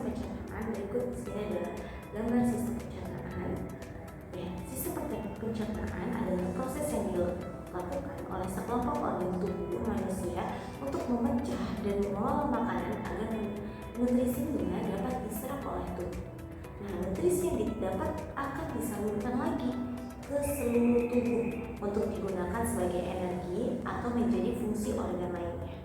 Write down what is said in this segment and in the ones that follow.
pencernaan, berikut di sini adalah gambar sistem pencernaan. Ya, sistem pencernaan adalah proses yang dilakukan oleh sekelompok organ tubuh manusia untuk memecah dan mengolah makanan agar nutrisinya dapat diserap oleh tubuh. Nah, nutrisi yang didapat akan disalurkan lagi ke seluruh tubuh untuk digunakan sebagai energi atau menjadi fungsi organ lainnya.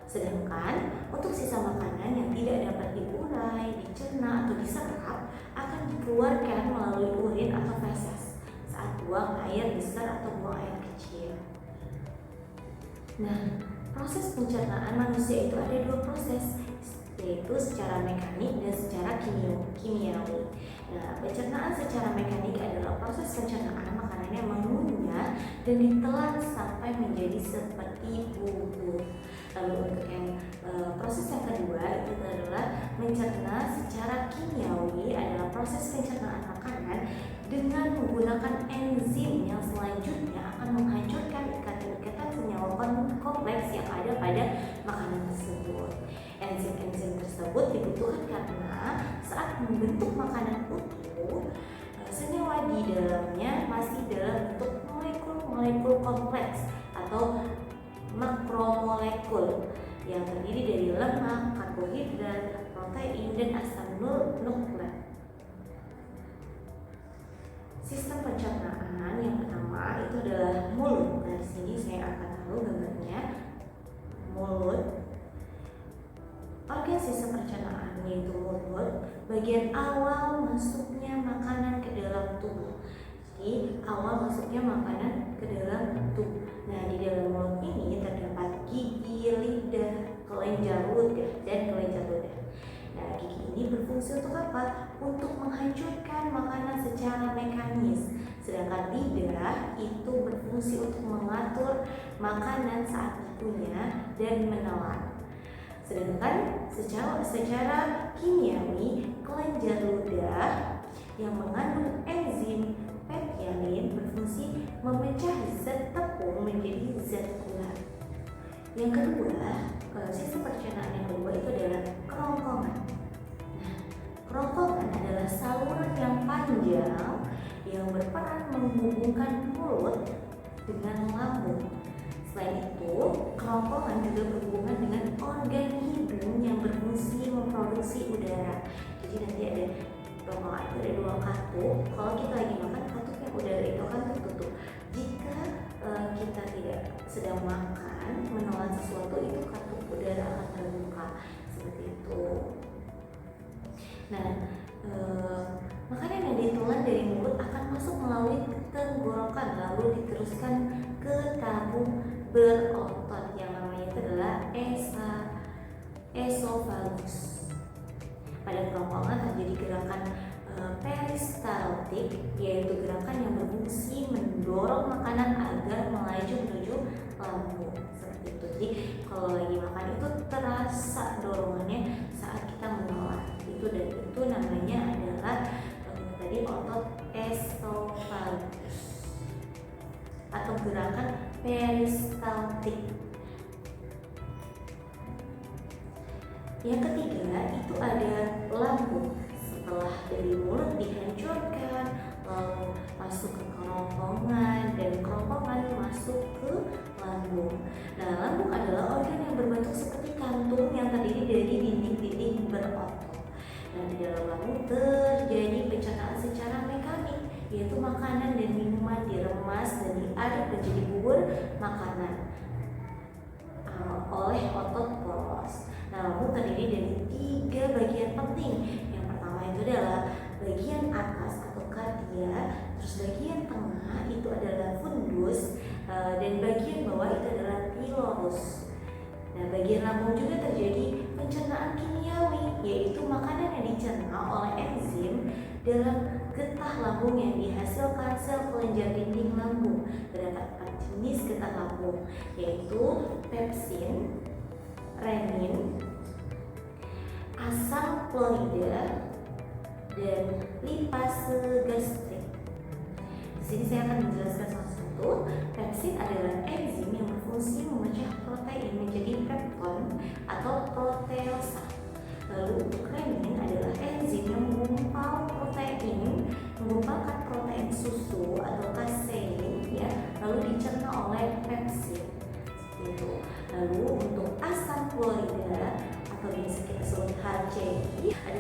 Sedangkan untuk sisa makanan yang tidak dapat diurai, dicerna, atau diserap akan dikeluarkan melalui urin atau feses saat buang air besar atau buang air kecil. Nah, proses pencernaan manusia itu ada dua proses, yaitu secara mekanik dan secara kimiawi. Nah, pencernaan secara mekanik adalah proses pencernaan makanan yang mengunyah dan ditelan sampai menjadi seperti bubur. Lalu untuk yang proses yang kedua itu adalah mencerna secara kimiawi, adalah proses pencernaan makanan dengan menggunakan enzim yang selanjutnya akan menghancurkan ikatan-ikatan senyawa kompleks yang ada pada makanan tersebut. Enzim-enzim tersebut dibutuhkan karena saat membentuk makanan utuh, senyawa di dalamnya masih dalam bentuk molekul-molekul kompleks atau makromolekul yang terdiri dari lemak, karbohidrat, protein, dan asam nukleik. Sistem pencernaan yang pertama itu adalah mulut. Nah, di sini saya akan taruh gambarnya. Mulut. Organ sistem pencernaan yaitu mulut, bagian awal masuknya makanan ke dalam tubuh. Jadi awal masuknya makanan ke dalam tubuh. Nah, di dalam mulut ini terdapat gigi, lidah, kelenjar ludah, dan kelenjar ludah. Nah, gigi ini berfungsi untuk apa? Untuk menghancurkan makanan secara mekanis. Sedangkan lidah itu berfungsi untuk mengatur makanan saat dikunyah dan menelan. Sedangkan secara kimiawi, kelenjar ludah yang mengandung enzim peptialin berfungsi memecah zat tepung menjadi zat gula. Yang kedua, sistem pencernaan yang kedua itu adalah kerongkongan. Nah, kerongkongan adalah saluran yang panjang yang berperan menghubungkan mulut dengan lambung. Selain itu, kerongkongan juga berhubungan dengan organ hidung yang berfungsi memproduksi udara. Jadi nanti ada kerongkongan itu ada dua katup. Kalau kita lagi makan, katupnya udara itu akan tertutup. Jika kita tidak sedang makan, menelan sesuatu, itu katup udara akan terbuka seperti itu. Nah, makanan yang ditelan dari mulut akan masuk melalui tenggorokan lalu diteruskan ke tabung berotot yang namanya itu adalah esofagus. Pada kerongkongan terjadi gerakan peristaltik, yaitu gerakan yang berfungsi mendorong makanan agar melaju menuju lambung seperti itu. Jadi kalau lagi makan itu terasa dorongannya saat kita menelan itu, dan itu namanya adalah tadi otot esofagus atau gerakan peristaltik. Yang ketiga itu ada lambung. Setelah dari mulut dihancurkan, lalu masuk ke kerongkongan, dan kerongkongan masuk ke lambung. Nah, lambung adalah organ yang berbentuk seperti kantung yang terdiri dari dinding-dinding berotot. Nah, di dalam lambung terjadi pencernaan secara mekanik, yaitu makanan dan minuman diremas dan diaduk menjadi bubur makanan oleh otot poros. Nah, lambung terdiri dari 3 bagian penting. Yang pertama itu adalah bagian atas atau kardia, terus bagian tengah itu adalah fundus, dan bagian bawah itu adalah pilorus. Nah, bagian lambung juga terjadi pencernaan kimiawi, yaitu makanan yang dicerna oleh enzim dalam getah lambung yang dihasilkan sel kelenjar dinding lambung. Terdapat 4 jenis getah lambung, yaitu pepsin, renin, asam klorida, dan lipase gastrik. Di sini saya akan menjelaskan satu-satu. Pepsin adalah enzim yang berfungsi memecah protein menjadi pepton atau proteosa. Lalu untuk renin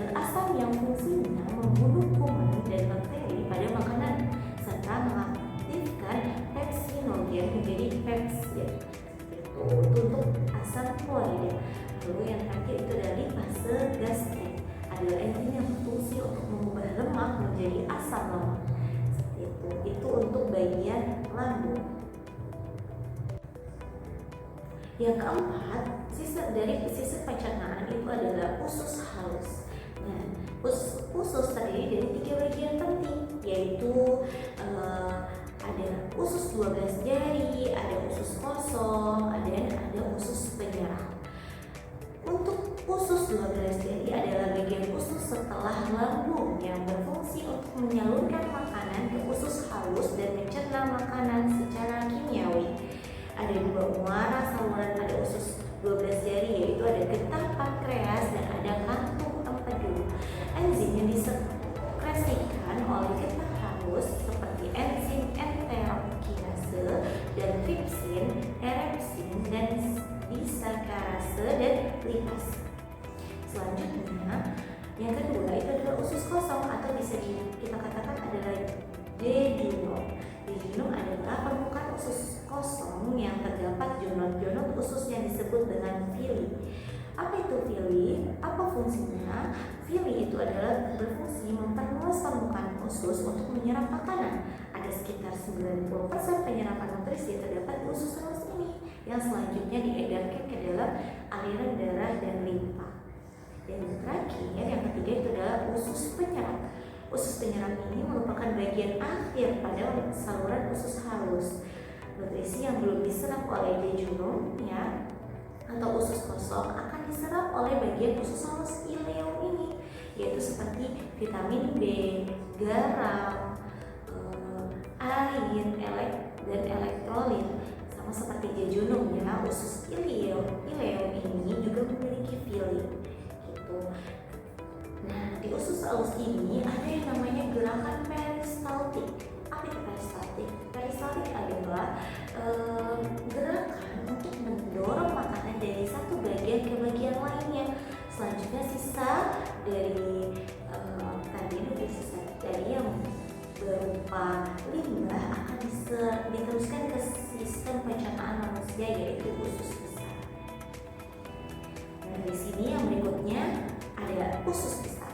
zat asam yang fungsinya membunuh kuman dan bakteri pada makanan serta mengaktifkan pepsinogen menjadi pepsid. Itu untuk asam klorida. Lalu yang terakhir itu dari fase gastrik, adalah enzim yang berfungsi untuk mengubah lemak menjadi asam lemak. Itu untuk bagian lambung. Yang keempat, dari sisa pencernaan itu adalah usus halus. Nah, usus terdiri dari 3 bagian penting, yaitu ada usus 12 jari, ada usus kosong, dan ada usus penyerap. Untuk usus 12 jari adalah bagian usus setelah lambung yang berfungsi untuk menyalurkan makanan ke usus halus dan mencerna makanan secara kimiawi. Ada 2 muara saluran pada usus 12 jari, yaitu ada getah pankreas dan ada kantung empedu. Enzim yang disekresikan oleh getah halus seperti enzim enterokinase dan tripsin, erepsin, dan disakarase dan lipase. Selanjutnya, yang kedua itu adalah usus kosong atau bisa kita katakan adalah jejunum. Jejunum adalah permukaan usus kosong yang terdapat jonot-jonot usus yang disebut dengan villi. Apa itu villi? Apa fungsinya? Villi itu adalah berfungsi memperluas permukaan usus untuk menyerap makanan. Ada sekitar 90% penyerapan nutrisi terdapat di usus halus ini, yang selanjutnya diedarkan ke dalam aliran darah dan limpa. Dan terakhir, yang ketiga itu adalah usus penyerap. Usus penyerap ini merupakan bagian akhir pada saluran usus halus. Nutrisi yang belum diserap oleh jejunum atau usus kosong akan diserap oleh bagian usus halus ileum ini, yaitu seperti vitamin B, garam, air, dan elektrolit. Sama seperti jejunum usus ileum ini juga memiliki villi. Nah, di usus halus ini ada yang namanya gerakan peristaltik. Apa itu peristaltik? Peristaltik adalah gerakan untuk mendorong makanan dari satu bagian ke bagian lainnya. Selanjutnya sisa dari sisa dari yang berupa limbah akan diteruskan ke sistem pencernaan manusia, yaitu usus besar. Nah, di sini yang berikutnya ada usus besar.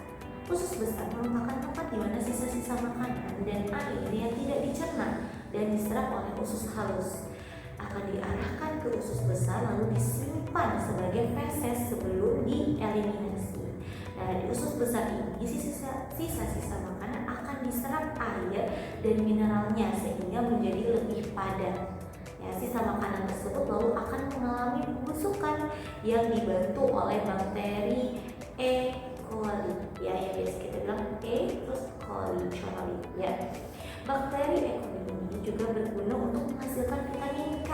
Usus besar merupakan tempat di mana sisa-sisa makanan dan air yang tidak dicerna dan diserap oleh usus halus akan diarahkan ke usus besar lalu disimpan sebagai feses sebelum dieliminasi. Nah, di usus besar ini sisa-sisa makanan akan diserap air dan mineralnya sehingga menjadi lebih padat. Sisa makanan tersebut lalu akan mengalami pembusukan yang dibantu oleh bakteri E. coli, yang biasa kita bilang terus coli. Bakteri E. coli ini juga berguna untuk menghasilkan vitamin K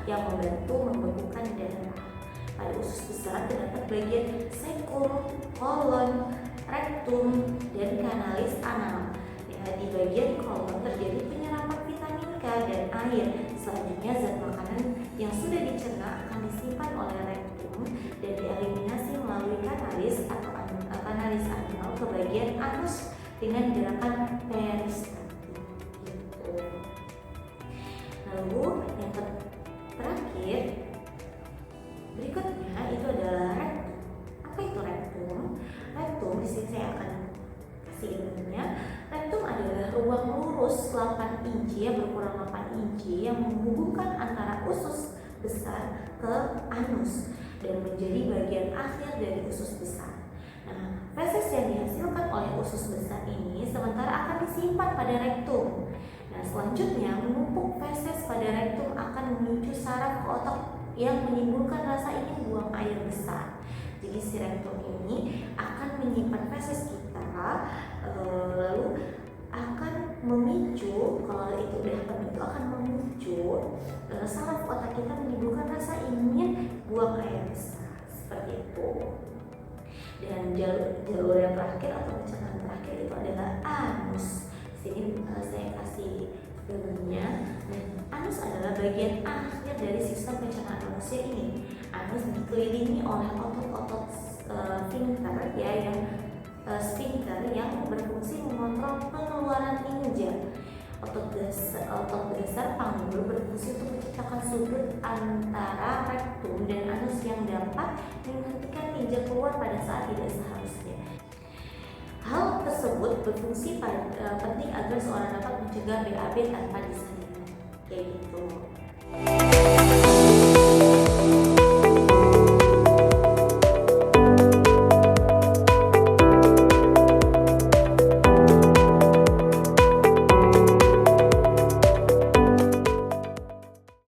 yang membantu membekukan darah. Pada usus besar terdapat bagian sekum, kolon, rektum, dan kanalis anal. Di bagian kolon terjadi penyerapan vitamin K dan air. Selanjutnya zat makanan yang sudah dicerna akan disimpan oleh rektum dan dieliminasi melalui kanalis atau kanalis anal ke bagian anus dengan gerakan peristaltik. Lalu yang terakhir berikutnya itu adalah rektum. Apa itu rektum? Rektum di sini saya akan kasih ilmunya. Rektum adalah ruang lurus 8 inci berukuran 8 inci yang menghubungkan antara usus besar ke anus dan menjadi bagian akhir dari usus besar. Nah, feses yang dihasilkan oleh usus besar ini sementara akan disimpan pada rektum. Nah, selanjutnya menumpuk feses pada rektum akan menuju saraf ke otak yang menimbulkan rasa ingin buang air besar. Jadi si rektum ini akan menyimpan feses kita, lalu akan memicu, kalau itu udah penuh itu akan memicu saraf otak kita menimbulkan rasa ingin buang air besar, seperti itu. Dan jalur yang terakhir atau pencernaan terakhir itu adalah anus. Sini saya kasih gambarnya. Dan anus adalah bagian akhir dari sistem pencernaan manusia ini. Anus dikelilingi oleh otot-otot sphincter yang otot dasar panggul berfungsi untuk menciptakan sudut antara rektum dan anus yang dapat menghentikan tinja keluar pada saat tidak seharusnya. Hal tersebut berfungsi penting agar seorang dapat mencegah BAB tanpa disadari. Kayak gitu.